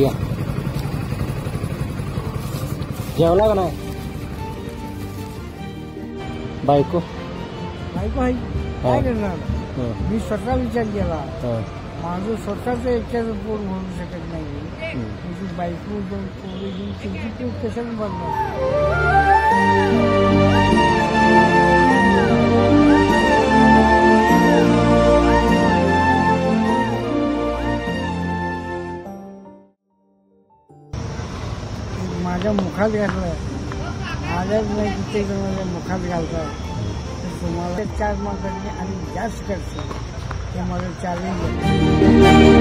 या जेवला का नाही? बायको बायको आहे काय करणार? मी स्वतः विचार केला, माझं स्वतःच एकट्याचं पोट भरू शकत नाही, तुझी बायको दोन पोरी घेऊन तुझी पोट कशाने भरणार? माझ्या मुखात घातलाय, माझ्याच नाही कित्येक जणांच्या मुखात घालताय, तुम्हाला 4 मार्कांनी आणि जास्त करते हे माझं चॅलेंज आहे.